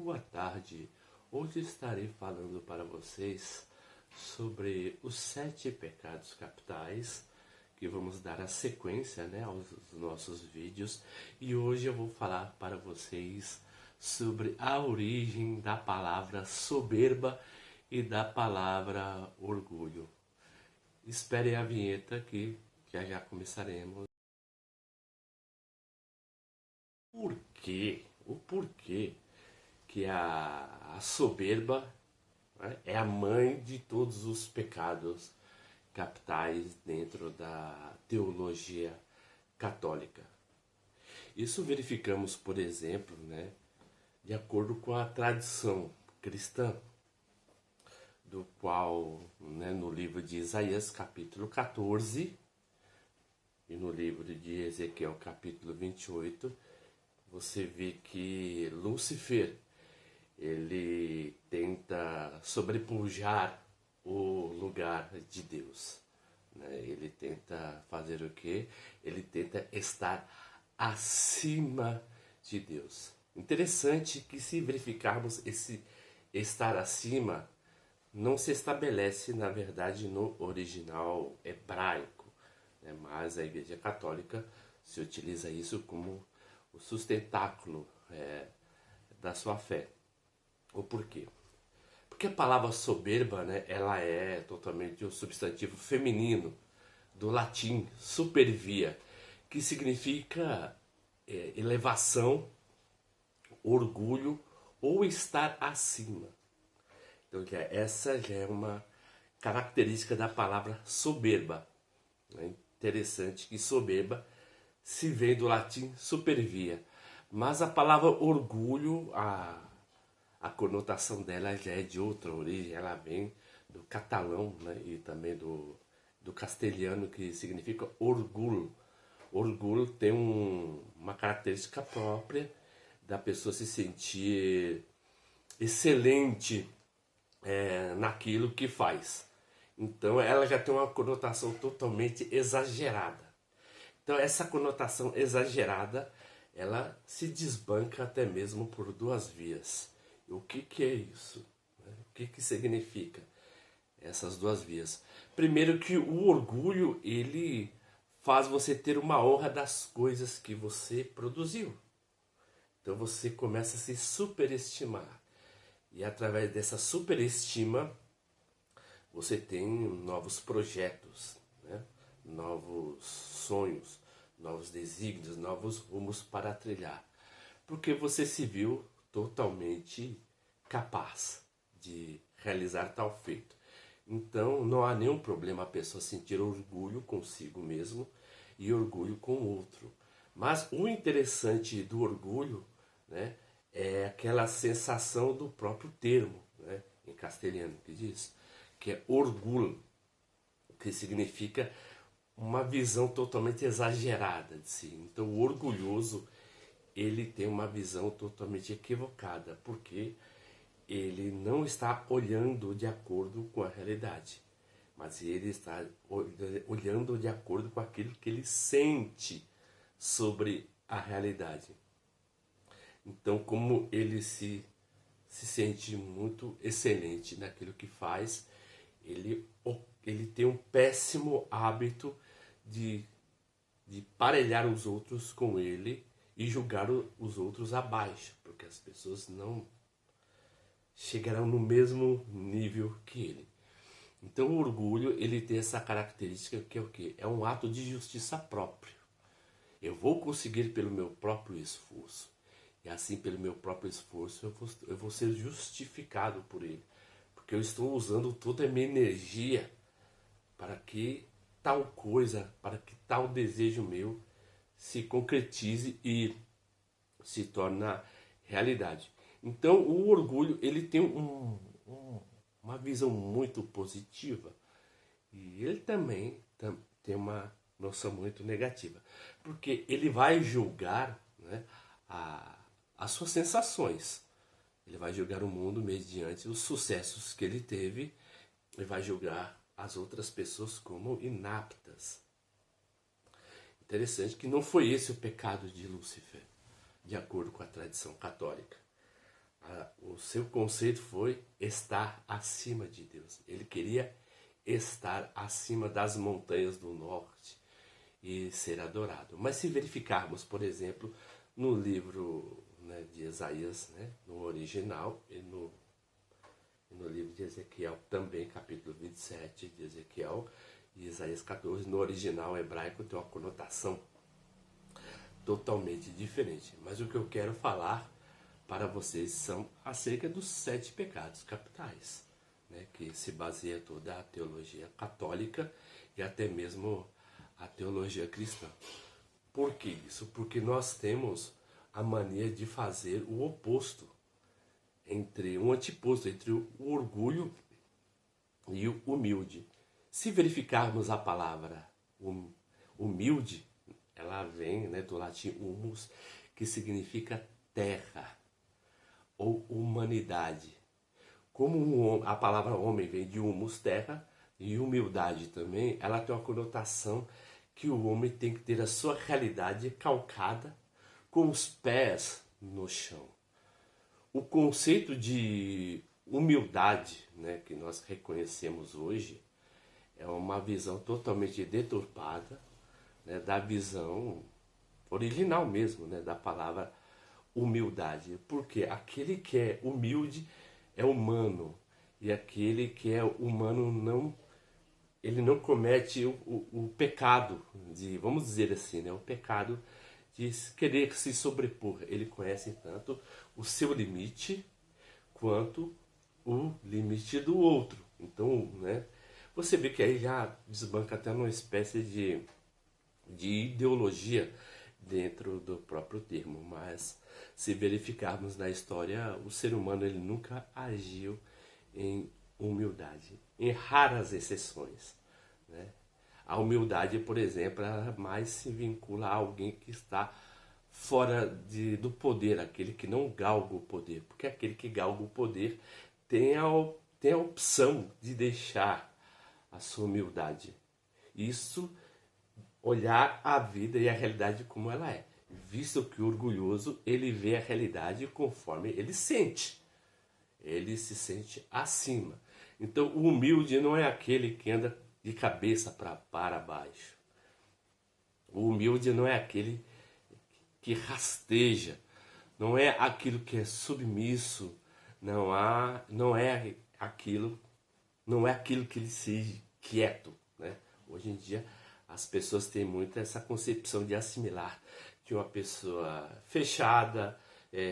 boa tarde. Hoje estarei falando para vocês sobre os 7 pecados capitais, que vamos dar a sequência, aos nossos vídeos. E hoje eu vou falar para vocês sobre a origem da palavra soberba e da palavra orgulho. Esperem a vinheta que já começaremos. O porquê que a soberba, né, é a mãe de todos os pecados capitais dentro da teologia católica. Isso verificamos, por exemplo, de acordo com a tradição cristã, do qual, no livro de Isaías, capítulo 14, e no livro de Ezequiel, capítulo 28, você vê que Lúcifer, ele tenta sobrepujar o lugar de Deus. Ele tenta fazer o quê? Ele tenta estar acima de Deus. Interessante que, se verificarmos esse estar acima, não se estabelece, na verdade, no original hebraico, mas a Igreja Católica se utiliza isso como o sustentáculo da sua fé. O porquê? Porque a palavra soberba, ela é totalmente um substantivo feminino do latim supervia, que significa elevação, orgulho ou estar acima. Então essa já é uma característica da palavra soberba. É interessante que soberba se vem do latim supervia, mas a palavra orgulho, a conotação dela já é de outra origem. Ela vem do catalão, e também do castelhano, que significa orgulho. Orgulho tem uma característica própria da pessoa se sentir excelente naquilo que faz. Então ela já tem uma conotação totalmente exagerada. Então essa conotação exagerada, ela se desbanca até mesmo por duas vias. E o que é isso? O que significa essas duas vias? Primeiro, que o orgulho, ele faz você ter uma honra das coisas que você produziu. Então você começa a se superestimar. E através dessa superestima, você tem novos projetos, novos sonhos, novos desígnios, novos rumos para trilhar. Porque você se viu totalmente capaz de realizar tal feito. Então não há nenhum problema a pessoa sentir orgulho consigo mesmo e orgulho com o outro. Mas o interessante do orgulho, é aquela sensação do próprio termo, em castelhano, que diz que é orgulho, que significa uma visão totalmente exagerada de si. Então o orgulhoso, ele tem uma visão totalmente equivocada, porque ele não está olhando de acordo com a realidade, mas ele está olhando de acordo com aquilo que ele sente sobre a realidade. Então, como ele se sente muito excelente naquilo que faz, ele tem um péssimo hábito de parelhar os outros com ele e julgar os outros abaixo, porque as pessoas não chegarão no mesmo nível que ele. Então o orgulho, ele tem essa característica, que é o quê? É um ato de justiça próprio. Eu vou conseguir pelo meu próprio esforço. E assim, pelo meu próprio esforço, eu vou ser justificado por ele. Porque eu estou usando toda a minha energia para que tal coisa, para que tal desejo meu se concretize e se torne realidade. Então o orgulho, ele tem uma visão muito positiva, e ele também tem uma noção muito negativa, porque ele vai julgar as suas sensações. Ele vai julgar o mundo mediante os sucessos que ele teve, e vai julgar as outras pessoas como inaptas. Interessante que não foi esse o pecado de Lúcifer, de acordo com a tradição católica. o seu conceito foi estar acima de Deus. Ele queria estar acima das montanhas do norte e ser adorado. Mas se verificarmos, por exemplo, no livro, né, de Isaías, né, no original, e no livro de Ezequiel também, capítulo 27 de Ezequiel e Isaías 14, no original hebraico tem uma conotação totalmente diferente. Mas o que eu quero falar para vocês são acerca dos 7 pecados capitais, né, que se baseia toda a teologia católica e até mesmo a teologia cristã. Por que isso? Porque nós temos a mania de fazer o oposto, entre um antiposto entre o orgulho e o humilde. Se verificarmos a palavra humilde, ela vem, né, do latim humus, que significa terra ou humanidade. Como a palavra homem vem de humus, terra, e humildade também, ela tem uma conotação que o homem tem que ter a sua realidade calcada com os pés no chão. O conceito de humildade, né, que nós reconhecemos hoje é uma visão totalmente deturpada, né, da visão original mesmo, né, da palavra humildade. Porque aquele que é humilde é humano e aquele que é humano ele não comete o pecado de, vamos dizer assim, né, o pecado de querer se sobrepor. Ele conhece tanto o seu limite quanto o limite do outro. Então, né, você vê que aí já desbanca até uma espécie de ideologia dentro do próprio termo. Mas se verificarmos na história, o ser humano ele nunca agiu em humildade, em raras exceções, né? A humildade, por exemplo, ela mais se vincula a alguém que está fora do poder, aquele que não galga o poder. Porque aquele que galga o poder tem a opção de deixar a sua humildade. Isso, olhar a vida e a realidade como ela é. Visto que o orgulhoso, ele vê a realidade conforme ele sente. Ele se sente acima. Então, o humilde não é aquele que anda de cabeça para baixo. O humilde não é aquele que rasteja, não é aquilo que é submisso, não é aquilo que ele seja quieto, né? Hoje em dia as pessoas têm muito essa concepção de assimilar que uma pessoa fechada,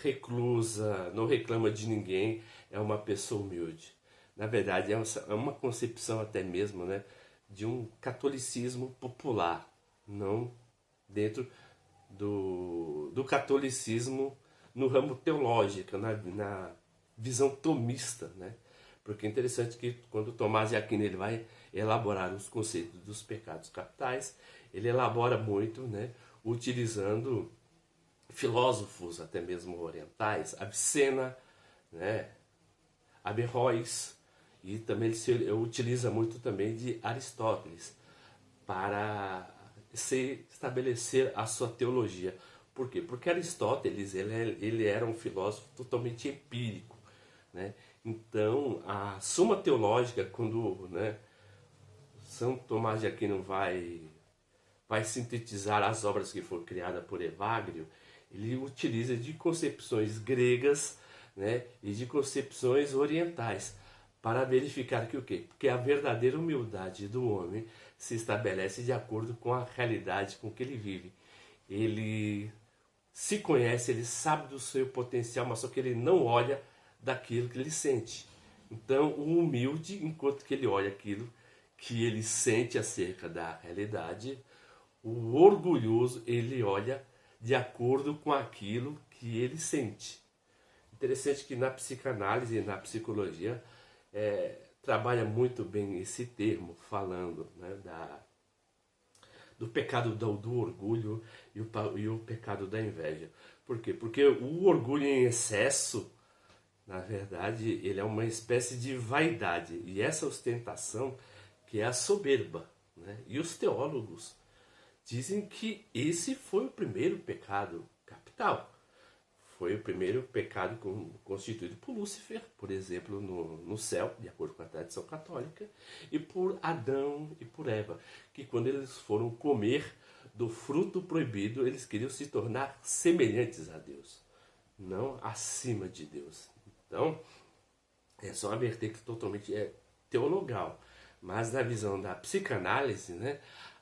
reclusa, não reclama de ninguém, é uma pessoa humilde. Na verdade, é uma concepção até mesmo, né, de um catolicismo popular, não dentro do catolicismo no ramo teológico, na visão tomista, né? Porque é interessante que quando Tomás de Aquino ele vai elaborar os conceitos dos pecados capitais, ele elabora muito, né, utilizando filósofos até mesmo orientais, Avicena, né, Averroes, e também ele se utiliza muito também de Aristóteles para se estabelecer a sua teologia. Por quê? Porque Aristóteles ele era um filósofo totalmente empírico, né? Então, a Suma Teológica, quando, né, São Tomás de Aquino vai sintetizar as obras que foram criadas por Evagrio, ele utiliza de concepções gregas, né, e de concepções orientais, para verificar que o quê? Porque a verdadeira humildade do homem se estabelece de acordo com a realidade com que ele vive. Ele se conhece, ele sabe do seu potencial, mas só que ele não olha daquilo que ele sente. Então, o humilde, enquanto que ele olha aquilo que ele sente acerca da realidade, o orgulhoso, ele olha de acordo com aquilo que ele sente. Interessante que na psicanálise e na psicologia trabalha muito bem esse termo, falando, né, do pecado do orgulho e o pecado da inveja. Por quê? Porque o orgulho em excesso, na verdade, ele é uma espécie de vaidade. E essa ostentação que é a soberba, né? E os teólogos dizem que esse foi o primeiro pecado capital. foi o primeiro pecado constituído por Lúcifer, por exemplo, no céu, de acordo com a tradição católica, e por Adão e por Eva, que quando eles foram comer do fruto proibido, eles queriam se tornar semelhantes a Deus, não acima de Deus. Então, é só uma vertente totalmente teologal, mas na visão da psicanálise, né,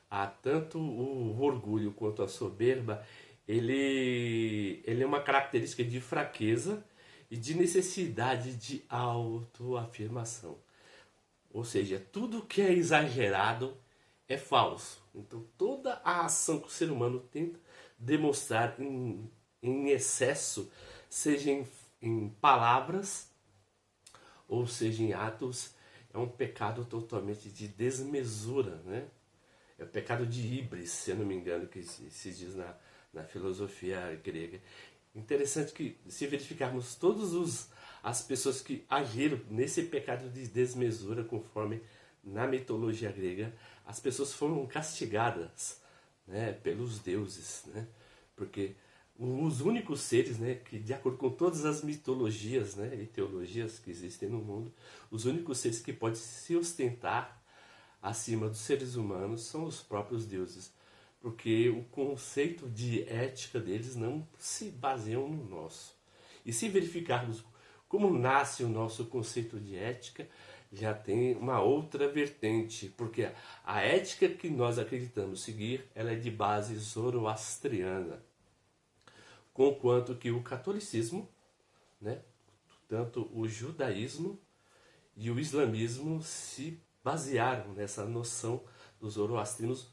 há tanto o orgulho quanto a soberba. Ele é uma característica de fraqueza e de necessidade de autoafirmação. Ou seja, tudo que é exagerado é falso. Então, toda a ação que o ser humano tenta demonstrar em excesso, seja em palavras ou seja em atos, é um pecado totalmente de desmesura, né? É o pecado de híbris, se eu não me engano, que se diz na filosofia grega. Interessante que, se verificarmos todas as pessoas que agiram nesse pecado de desmesura, conforme na mitologia grega, as pessoas foram castigadas, né, pelos deuses, né? Porque os únicos seres, né, que de acordo com todas as mitologias, né, e teologias que existem no mundo, os únicos seres que podem se ostentar acima dos seres humanos são os próprios deuses, porque o conceito de ética deles não se baseia no nosso. E se verificarmos como nasce o nosso conceito de ética, já tem uma outra vertente, porque a ética que nós acreditamos seguir, ela é de base zoroastriana, conquanto que o catolicismo, né, tanto o judaísmo e o islamismo se basearam nessa noção dos zoroastrinos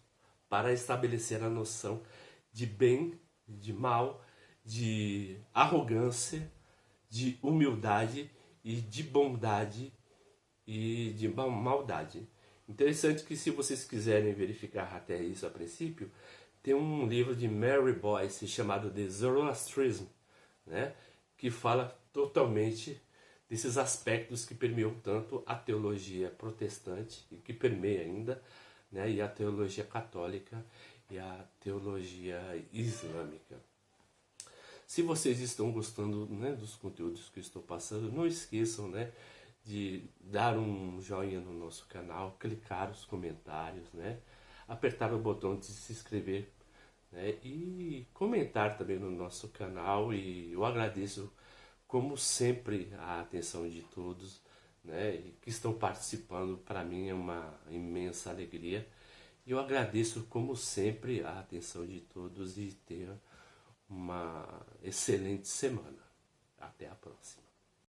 para estabelecer a noção de bem, de mal, de arrogância, de humildade e de bondade e de maldade. Interessante que, se vocês quiserem verificar até isso a princípio, tem um livro de Mary Boyce chamado The Zoroastrism, né, que fala totalmente desses aspectos que permeiam tanto a teologia protestante, e que permeia ainda, né, e a teologia católica e a teologia islâmica. Se vocês estão gostando, né, dos conteúdos que eu estou passando, não esqueçam, né, de dar um joinha no nosso canal, clicar os comentários, né, apertar o botão de se inscrever, né, e comentar também no nosso canal. E eu agradeço, como sempre, a atenção de todos, né, que estão participando. Para mim é uma imensa alegria. E eu agradeço, como sempre, a atenção de todos e tenha uma excelente semana. Até a próxima.